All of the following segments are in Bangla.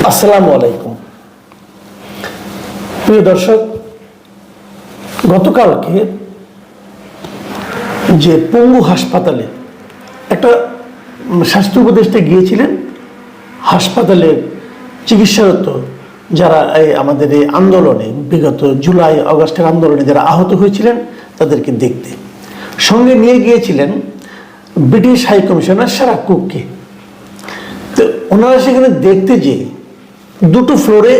আসসালামু আলাইকুম প্রিয় দর্শক, গতকালকে যে পঙ্গু হাসপাতালে একটা স্বাস্থ্য উপদেষ্টা গিয়েছিলেন, হাসপাতালে চিকিৎসারত যারা আমাদের এই আন্দোলনে বিগত জুলাই আগস্টের আন্দোলনে যারা আহত হয়েছিলেন তাদেরকে দেখতে সঙ্গে নিয়ে গিয়েছিলেন ব্রিটিশ হাই কমিশনার সারা কুককে। তো ওনারা সেখানে দেখতে যেয়ে দুটো ফ্লোরে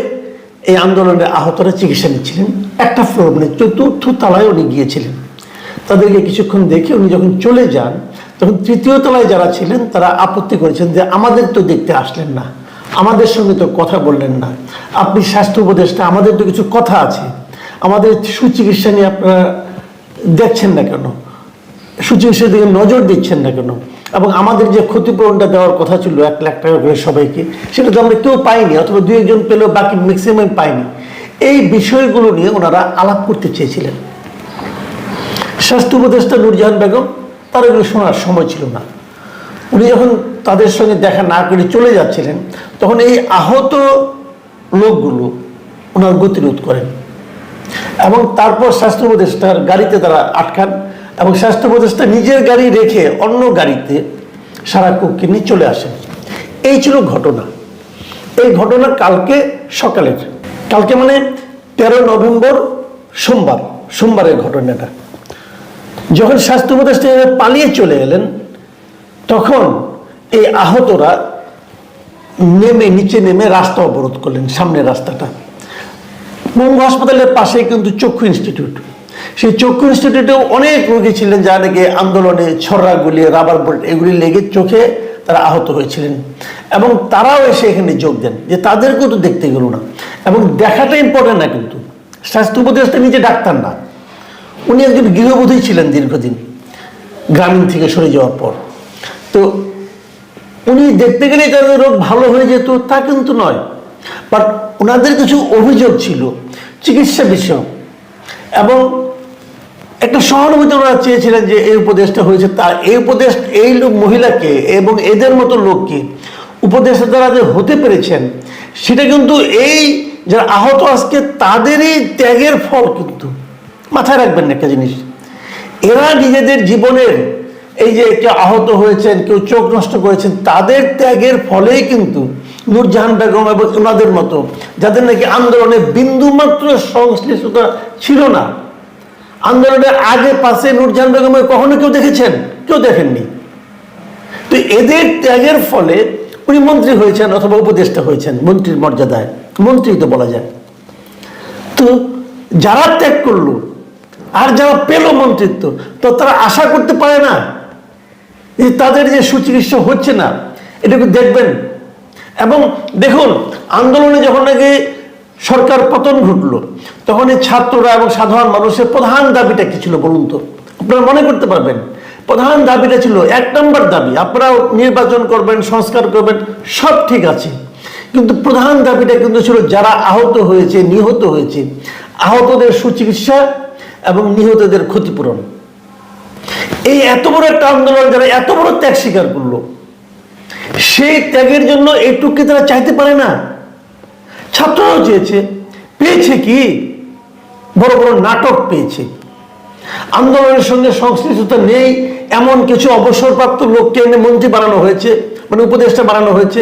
এই আন্দোলনের আহতরা চিকিৎসা নিচ্ছিলেন, একটা ফ্লোর মানে চতুর্থ তলায় উনি গিয়েছিলেন। তাদেরকে কিছুক্ষণ দেখে উনি যখন চলে যান তখন তৃতীয় তলায় যারা ছিলেন তারা আপত্তি করেছেন যে আমাদের তো দেখতে আসলেন না, আমাদের সঙ্গে তো কথা বললেন না, আপনি স্বাস্থ্য উপদেষ্টা, আমাদের তো কিছু কথা আছে, আমাদের সুচিকিৎসা নিয়ে আপনারা দেখছেন না কেন, সুচিকিৎসার দিকে নজর দিচ্ছেন না কেন, এবং আমাদের যে ক্ষতিপূরণটা দেওয়ার কথা ছিল 1 লাখ টাকা করে সবাইকে, সেটা তো আমরা কেউ পাইনি, অথবা 2-1 পেলেও বাকি ম্যাক্সিমাম পাইনি। এই বিষয়গুলো নিয়ে ওনারা আলাপ করতে চেয়েছিলেন। স্বাস্থ্য উপদেষ্টা নূরজাহান বেগম তার এগুলো শোনার সময় ছিল না। উনি যখন তাদের সঙ্গে দেখা না করে চলে যাচ্ছিলেন তখন এই আহত লোকগুলো ওনার গতিরোধ করেন এবং তারপর স্বাস্থ্য উপদেষ্টার গাড়িতে তারা আটকান এবং স্বাস্থ্য উপদেষ্টা নিজের গাড়ি রেখে অন্য গাড়িতে সারা কুককে নিয়ে চলে আসেন। এই ছিল ঘটনা। এই ঘটনা কালকে সকালের, কালকে মানে 13 নভেম্বর সোমবারের ঘটনাটা। যখন স্বাস্থ্য উপদেষ্টা পালিয়ে চলে এলেন তখন এই আহতরা নিচে নেমে রাস্তা অবরোধ করলেন, সামনের রাস্তাটা। পঙ্গু হাসপাতালের পাশে কিন্তু চক্ষু ইনস্টিটিউট, সেই চক্ষু ইনস্টিটিউটেও অনেক রোগী ছিলেন যারা নাকি আন্দোলনে ছড়া গুলিয়ে রাবার বুলেট এগুলি লেগে চোখে তারা আহত হয়েছিলেন এবং তারাও এসে এখানে যোগ দেন, যে তাদেরকেও তো দেখতে গেল না। এবং দেখাটা ইম্পর্টেন্ট না, কিন্তু স্বাস্থ্য উপদেষ্টা নিজে ডাক্তার না, উনি একজন গৃহবধূই ছিলেন দীর্ঘদিন গ্রামীণ থেকে সরে যাওয়ার পর। তো উনি দেখতে গেলে তাদের রোগ ভালো হয়ে যেত তা কিন্তু নয়, বাট ওনাদের কিছু অভিযোগ ছিল চিকিৎসা বিষয় এবং একটা সহানুভূতি ওনারা চেয়েছিলেন যে এই উপদেশটা হয়েছে, তা এই উপদেশ এই মহিলাকে এবং এদের মতো লোককে উপদেষ্টা দ্বারা যে হতে পেরেছেন সেটা কিন্তু এই যারা আহত আজকে তাদেরই ত্যাগের ফল। কিন্তু মাথায় রাখবেন একটা জিনিস, এরা নিজেদের জীবনের এই যে কেউ আহত হয়েছেন, কেউ চোখ নষ্ট করেছেন, তাদের ত্যাগের ফলেই কিন্তু নূরজাহান বেগম এবং ওনাদের মতো যাদের নাকি আন্দোলনে বিন্দুমাত্র সংশ্লিষ্টতা ছিল না, আন্দোলনের আগে পাশে নূরজাহান বেগমের কখনো কেউ দেখেছেন? কেউ দেখেননি। তো এদের ত্যাগের ফলে উনি মন্ত্রী হয়েছেন অথবা উপদেষ্টা হয়েছেন, মন্ত্রীর মর্যাদায়, মন্ত্রী তো বলা যায়। তো যারা ত্যাগ করলো আর যারা পেল মন্ত্রিত্ব, তো তারা আশা করতে পারে না যে তাদের যে সুচিকিৎসা হচ্ছে না এটাকে দেখবেন। এবং দেখুন, আন্দোলনে যখন নাকি সরকার পতন ঘটলো তখন এই ছাত্ররা এবং সাধারণ মানুষের প্রধান দাবিটা কি ছিল বলুন তো? আপনারা মনে করতে পারবেন। প্রধান দাবিটা ছিল 1 নম্বর দাবি, আপনারা নির্বাচন করবেন, সংস্কার করবেন, সব ঠিক আছে, কিন্তু প্রধান দাবিটা কিন্তু ছিল যারা আহত হয়েছে, নিহত হয়েছে, আহতদের সুচিকিৎসা এবং নিহতদের ক্ষতিপূরণ। এই এত বড় একটা আন্দোলন যারা এত বড় ত্যাগ স্বীকার করলো, সেই ত্যাগের জন্য এইটুকু তারা চাইতে পারে না? ছাত্ররাও চেয়েছে, পেয়েছে কি? বড় বড় নাটক পেয়েছে। আন্দোলনের সঙ্গে সংশ্লিষ্টতা নেই এমন কিছু অবসরপ্রাপ্ত লোককে এনে মন্ত্রী বানানো হয়েছে, মানে উপদেষ্টা বানানো হয়েছে,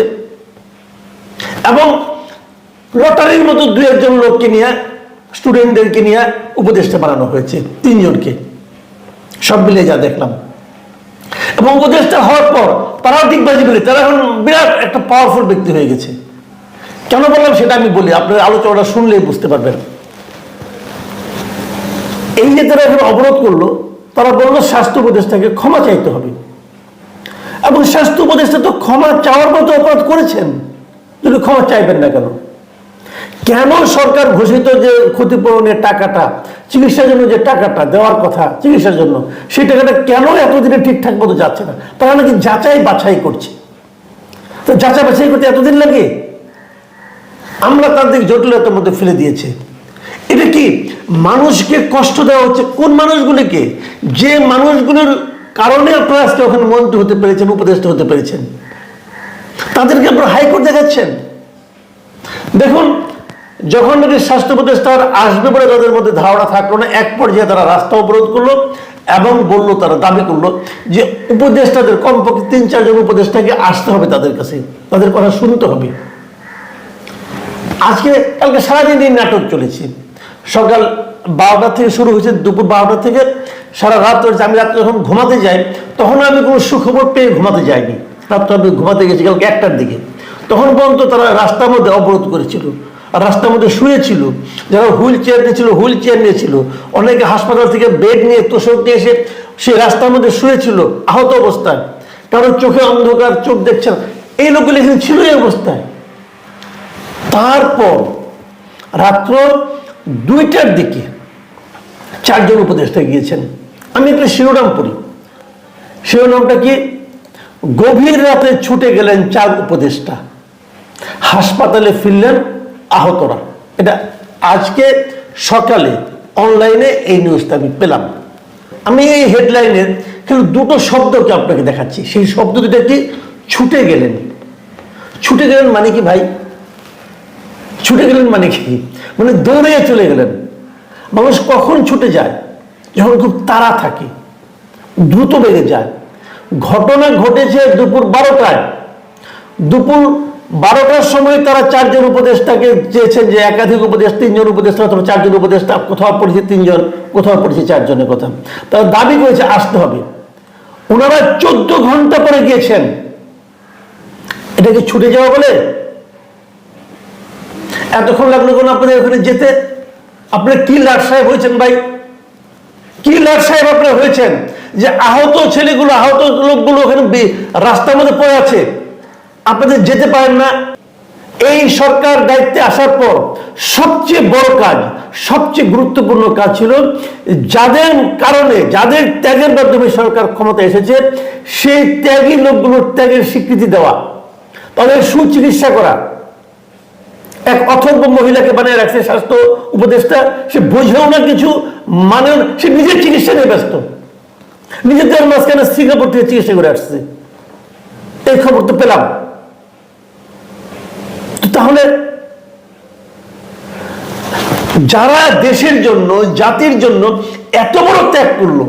এবং লটারির মতো 2-1 জন লোককে নিয়ে, স্টুডেন্টদেরকে নিয়ে উপদেষ্টা বানানো হয়েছে, 3 জনকে, সব মিলে যা দেখলাম। এবং উপদেষ্টা হওয়ার পর তারাও দিকবাজি করে, তারা এখন বিরাট একটা পাওয়ারফুল ব্যক্তি হয়ে গেছে। কেন বললাম সেটা আমি বলি, আপনার আলোচনাটা শুনলেই বুঝতে পারবেন। এই যে তারা এখন অবরোধ করলো, তারা বললো স্বাস্থ্য উপদেষ্টাকে ক্ষমা চাইতে হবে, এবং স্বাস্থ্য উপদেষ্টা তো ক্ষমা চাওয়ার মতো অপরাধ করেছেন, যদি ক্ষমা চাইবেন না কেন? কেন সরকার ঘোষিত যে ক্ষতিপূরণের টাকাটা, চিকিৎসার জন্য যে টাকাটা দেওয়ার কথা চিকিৎসার জন্য, সেই টাকাটা কেন এতদিনে ঠিকঠাক মতো যাচ্ছে না? তারা নাকি যাচাই বাছাই করছে। তো যাচাই বাছাই করতে এতদিন লাগে? আমরা তাদের জটিলতার মধ্যে ফেলে দিয়েছে। এটা কি মানুষকে কষ্ট দেওয়া হচ্ছে? কোন মানুষগুলিকে? যে মানুষগুলোর কারণে আপনারা আজকে ওখানে মন্ত্রী হতে পেরেছেন, উপদেষ্টা হতে পেরেছেন, তাদেরকে আপনারা হাইকোর্ট দেখাচ্ছেন। দেখুন, যখন নাকি স্বাস্থ্য উপদেষ্টার আসবে বলে তাদের মধ্যে ধারণা থাকলো না, এক পর্যায়ে তারা রাস্তা অবরোধ করলো এবং বললো, তারা দাবি করলো যে উপদেষ্টাদের কমপক্ষে 3-4 জন উপদেষ্টাকে আসতে হবে তাদের কাছে, তাদের কথা শুনতে হবে। কালকে সারাদিন এই নাটক চলেছে। সকাল 12টা থেকে শুরু হয়েছে, দুপুর 12টা থেকে সারা রাত চলেছে। আমি রাত্রে যখন ঘুমাতে যাই তখন আমি কোনো সুখবর পেয়ে ঘুমাতে যাইনি। রাত্রে আমি ঘুমাতে গেছি কালকে 1টার দিকে, তখন পর্যন্ত তারা রাস্তার মধ্যে অবরোধ করেছিল আর রাস্তার মধ্যে শুয়েছিল। যারা হুইল চেয়ার নিয়েছিল হুইল চেয়ার নিয়েছিল, অনেকে হাসপাতাল থেকে বেড নিয়ে তোষক নিয়ে এসে সে রাস্তার মধ্যে শুয়েছিল আহত অবস্থায়, কারণ চোখে অন্ধকার, চোখ দেখছে না, এই লোকগুলো এখানে ছিল এই অবস্থায়। তারপর রাত্র 2টার দিকে 4 জন উপদেষ্টা গিয়েছেন। আমি একটা শিরোনাম পড়ি, শিরোনামটা কি? গভীর রাতে ছুটে গেলেন 4 উপদেষ্টা, হাসপাতালে ফিরলেন আহতরা। এটা আজকে সকালে অনলাইনে এই নিউজটা আমি পেলাম। আমি এই হেডলাইনের কিন্তু 2টো শব্দকে আপনাকে দেখাচ্ছি। সেই শব্দ দুটা কি? ছুটে গেলেন। ছুটে গেলেন মানে কি ভাই? ছুটে গেলেন মানে কি? মানে দৌড়ে চলে গেলেন। মানুষ কখন ছুটে যায়? যখন খুব তাড়া থাকে, দ্রুত বেগে যায়। ঘটনা ঘটেছে দুপুর 12টায়। দুপুর 12টার সময় তারা 4 জন উপদেষ্টাকে চেয়েছেন, যে একাধিক উপদেষ্টা, 3 জন উপদেষ্টা অথবা 4 জন উপদেষ্টা, কোথাও পড়েছে 3 জন, কোথাও পড়েছে 4 জনের কথা। তারা দাবি করেছে আসতে হবে। ওনারা 14 ঘন্টা পরে গিয়েছেন। এটাকে ছুটে যাওয়া বলে? এতক্ষণ লাগলো কেন আপনাদের ওখানে যেতে? আপনারা কি লাট সাহেব হয়েছেন ভাই? কি লাট সাহেব আপনারা হয়েছেন যে আহত ছেলেগুলো, আহত লোকগুলো ওখানে রাস্তার মধ্যে পড়ে আছে, আপনাদের যেতে পারেন না? এই সরকার দায়িত্বে আসার পর সবচেয়ে বড় কাজ, সবচেয়ে গুরুত্বপূর্ণ কাজ ছিল যাদের কারণে, যাদের ত্যাগের মাধ্যমে সরকার ক্ষমতা এসেছে, সেই ত্যাগী লোকগুলোর ত্যাগের স্বীকৃতি দেওয়া, তাদের সুচিকিৎসা করা। এক অথর্ব মহিলাকে বানিয়ে রাখছে স্বাস্থ্য উপদেষ্টা, সে বোঝেও না কিছু, মানে সে নিজের চিকিৎসা নিয়ে ব্যস্ত, নিজেদের মাঝখানে সিঙ্গাপুর থেকে চিকিৎসা করে আসছে। এই খবর তো পেলাম। তাহলে যারা দেশের জন্য, জাতির জন্য এত বড় ত্যাগ করলো,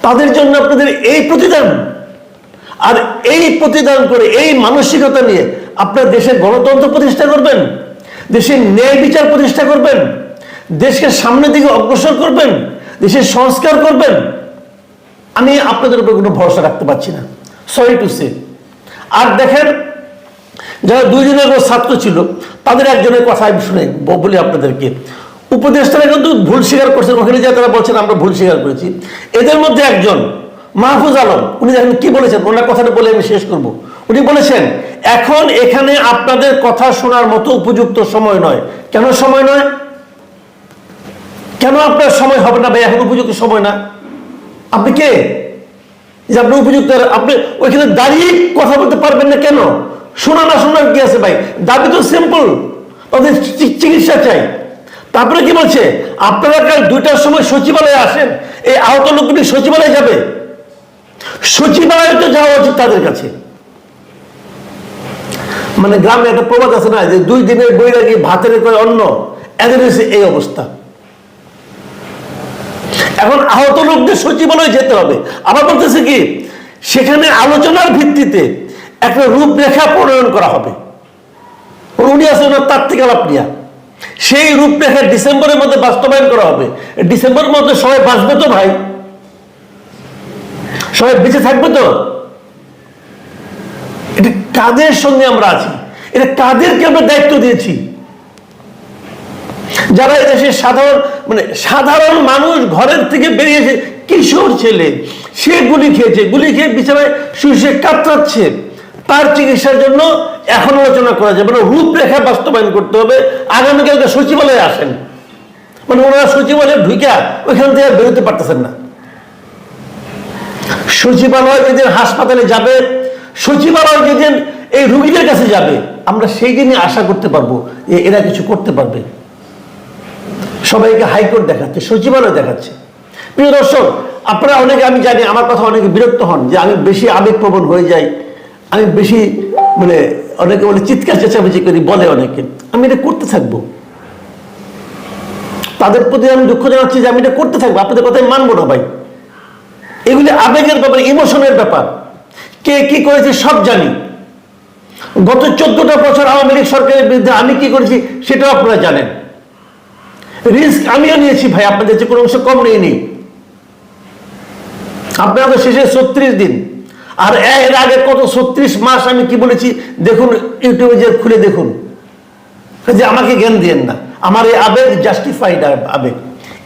তাদের জন্য আপনাদের এই প্রতিদান। আর এই প্রতিদান করে, এই মানসিকতা নিয়ে আপনার দেশের গণতন্ত্র প্রতিষ্ঠা করবেন, দেশের ন্যায় বিচার প্রতিষ্ঠা করবেন, দেশকে সামনের দিকে অগ্রসর করবেন, দেশের সংস্কার করবেন। আমি আপনাদের উপর কোনো ভরসা রাখতে পারছি না, সরি টু সে। আর দেখেন, যারা 2 জনের ছাত্র ছিল তাদের একজনের কথা আমি শুনে বলি আপনাদেরকে। উপদেষ্টারা কিন্তু ভুল স্বীকার করছেন, ওখানে যা তারা বলছেন আমরা ভুল স্বীকার করেছি। এদের মধ্যে একজন মাহফুজ আলম, উনি দেখেন কি বলেছেন, ওনার কথাটা বলে আমি শেষ করব। উনি বলেছেন, এখন এখানে আপনাদের কথা শোনার মতো উপযুক্ত সময় নয়। কেন সময় নয়? কেন আপনার সময় হবে না ভাই? এখন উপযুক্ত সময় না। আপনি কে যে আপনি উপযুক্ত? আপনি ওইখানে দাঁড়িয়ে কথা বলতে পারবেন না কেন? শোনা না শোনার কি আছে ভাই? দাবি তো সিম্পল, তাদের চিকিৎসা চাই। তারপরে কি বলছে, আপনারা কাল 2টার সময় সচিবালয়ে আসেন। এই আহত লোকগুলি সচিবালয়ে যাবে? সচিবালয়ে তো যাওয়া উচিত তাদের কাছে। মানে গ্রামে একটা প্রবাদ আছে না, যে 2 দিনের বৈরাগী ভাতের করে অন্ন, এদের এই অবস্থা। এখন আহত লোকদের সচিবালয়ে যেতে হবে। আবার বলতেছে কি, সেখানে আলোচনার ভিত্তিতে একটা রূপরেখা প্রণয়ন করা হবে। উনি আছে ওনার তাত্ত্বিক প্রিয়া, সেই রূপরেখা ডিসেম্বরের মধ্যে বাস্তবায়ন করা হবে। ডিসেম্বরের মধ্যে সবাই বাঁচবে তো ভাই? সবাই বেঁচে থাকবে তো? এটা কাদের সঙ্গে আমরা আছি? এটা কাদেরকে আমরা দায়িত্ব দিয়েছি? যারা এদেশের সাধারণ মানুষ, ঘরের থেকে বেরিয়েছে, কিশোর ছেলে, সে গুলি খেয়েছে, গুলি খেয়ে বিছানায় শুয়ে কাতরাচ্ছে, তার চিকিৎসার জন্য এখন আলোচনা করা যাবে না, রূপরেখা বাস্তবায়ন করতে হবে। আগামীকালকে সচিবালয়ে আসেন, মানে ওনারা সচিবালয়ে ঢুকে ওইখান থেকে বেরোতে পারতেছেন না। সচিবালয় যেদিন হাসপাতালে যাবে, সচিবালয় যেদিন এই রুগীদের কাছে যাবে, আমরা সেই দিনই আশা করতে পারবো যে এরা কিছু করতে পারবে। সবাইকে হাইকোর্ট দেখাচ্ছে, সচিবালয় দেখাচ্ছে। প্রিয় দর্শক, আপনারা অনেকে, আমি জানি আমার কথা অনেকে বিরক্ত হন যে আমি বেশি আবেগপ্রবণ হয়ে যাই, আমি বেশি অনেকে বলে চিৎকার চেঁচামেচি করি, বলে অনেকে, আমি এটা করতে থাকবো। তাদের প্রতি আমি দুঃখ জানাচ্ছি যে আমি এটা করতে থাকবো, আপনাদের কথাই মানবো না ভাই। এগুলি আবেগের ব্যাপার, ইমোশনের ব্যাপার। কে কি করেছে সব জানি। গত 14টা বছর আওয়ামী লীগ সরকারের বিরুদ্ধে আমি কি করেছি সেটাও আপনারা জানেন। রিস্ক আমিও নিয়েছি ভাই, আপনাদের যে কোনো অংশ কম নেই। আপনারা তো শেষে 36 দিন, আর এর আগে কত 36 মাস আমি কি বলেছি দেখুন, ইউটিউবে যে খুলে দেখুন, যে আমাকে জ্ঞান দিয়েন না। আমার এই আবেগ জাস্টিফাইড আবেগ,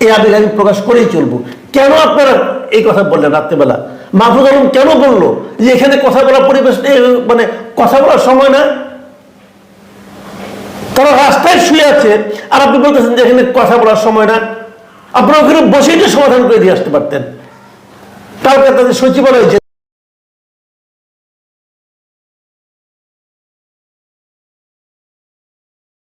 এই আবেগ আমি প্রকাশ করেই চলবো। কেন আপনারা এই কথা বললেন রাত্রেবেলা? মাহফুজ আলম কেন বললো যে এখানে কথা বলার পরিবেশ, মানে কথা বলার সময় না? তারা রাস্তায় শুয়ে আছে আর আপনি বলতেছেন যে এখানে কথা বলার সময় না। আপনারা ওখানে বসেই তো সমাধান করে দিয়ে আসতে পারতেন। কালকে তাদের সচিবালয়